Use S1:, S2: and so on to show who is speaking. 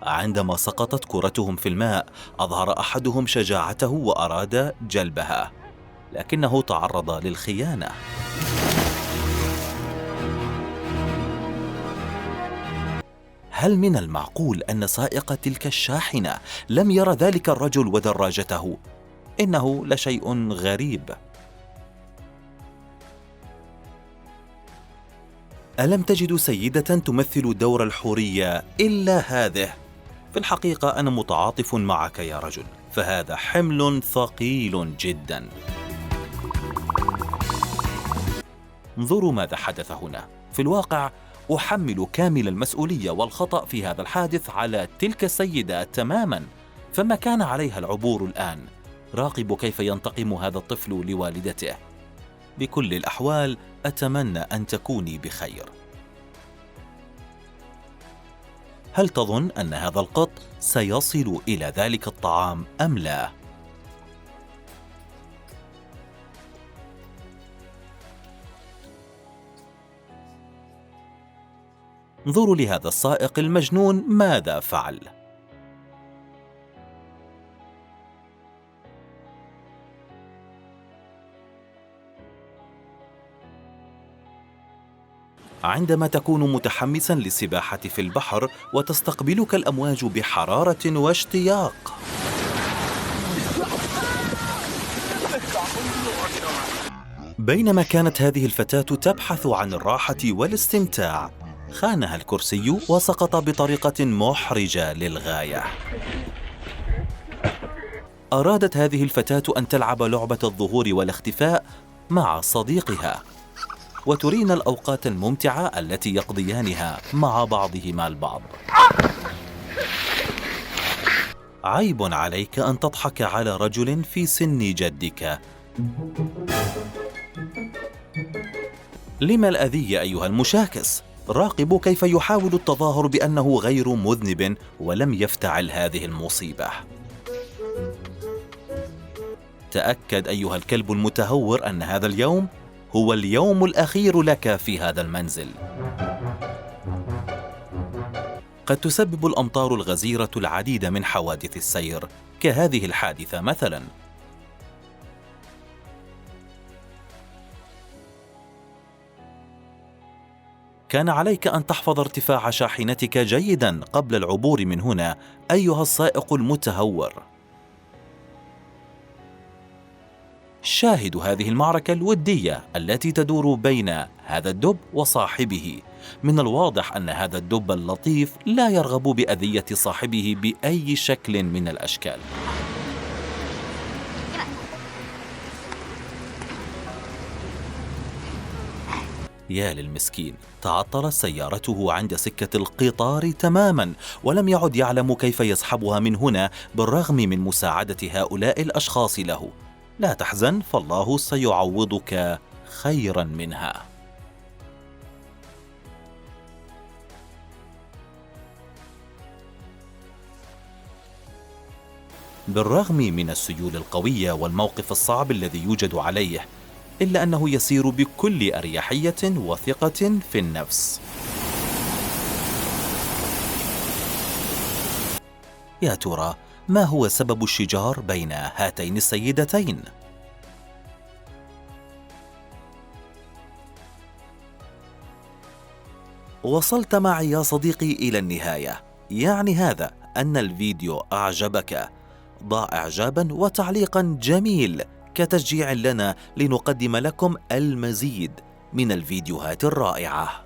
S1: عندما سقطت كرتهم في الماء، أظهر أحدهم شجاعته وأراد جلبها، لكنه تعرض للخيانة. هل من المعقول أن سائق تلك الشاحنة لم ير ذلك الرجل ودراجته؟ إنه لشيء غريب. ألم تجد سيدة تمثل دور الحورية إلا هذه؟ في الحقيقة أنا متعاطف معك يا رجل، فهذا حمل ثقيل جدا. انظروا ماذا حدث هنا. في الواقع أحمل كامل المسؤولية والخطأ في هذا الحادث على تلك السيدة تماما، فما كان عليها العبور الآن. راقبوا كيف ينتقم هذا الطفل لوالدته. بكل الأحوال أتمنى أن تكوني بخير. هل تظن أن هذا القط سيصل إلى ذلك الطعام أم لا؟ انظروا لهذا السائق المجنون ماذا فعل. عندما تكون متحمسا للسباحة في البحر وتستقبلك الأمواج بحرارة واشتياق، بينما كانت هذه الفتاة تبحث عن الراحة والاستمتاع، خانها الكرسي وسقط بطريقة محرجة للغاية. أرادت هذه الفتاة أن تلعب لعبة الظهور والاختفاء مع صديقها، وترينا الأوقات الممتعة التي يقضيانها مع بعضهما البعض. عيب عليك أن تضحك على رجل في سن جدك. لما الأذية أيها المشاكس؟ راقبوا كيف يحاول التظاهر بأنه غير مذنب ولم يفتعل هذه المصيبة. تأكد أيها الكلب المتهور أن هذا اليوم هو اليوم الأخير لك في هذا المنزل. قد تسبب الأمطار الغزيرة العديد من حوادث السير كهذه الحادثة مثلا. كان عليك أن تحفظ ارتفاع شاحنتك جيدا قبل العبور من هنا أيها السائق المتهور. شاهدوا هذه المعركة الودية التي تدور بين هذا الدب وصاحبه. من الواضح أن هذا الدب اللطيف لا يرغب بأذية صاحبه بأي شكل من الأشكال. يا للمسكين، تعطلت سيارته عند سكة القطار تماما، ولم يعد يعلم كيف يسحبها من هنا بالرغم من مساعدة هؤلاء الأشخاص له. لا تحزن، فالله سيعوضك خيرا منها. بالرغم من السيول القوية والموقف الصعب الذي يوجد عليه، إلا أنه يسير بكل أريحية وثقة في النفس. يا ترى ما هو سبب الشجار بين هاتين السيدتين؟ وصلت معي يا صديقي إلى النهاية، يعني هذا أن الفيديو أعجبك. ضع إعجابا وتعليقا جميل كتشجيع لنا لنقدم لكم المزيد من الفيديوهات الرائعة.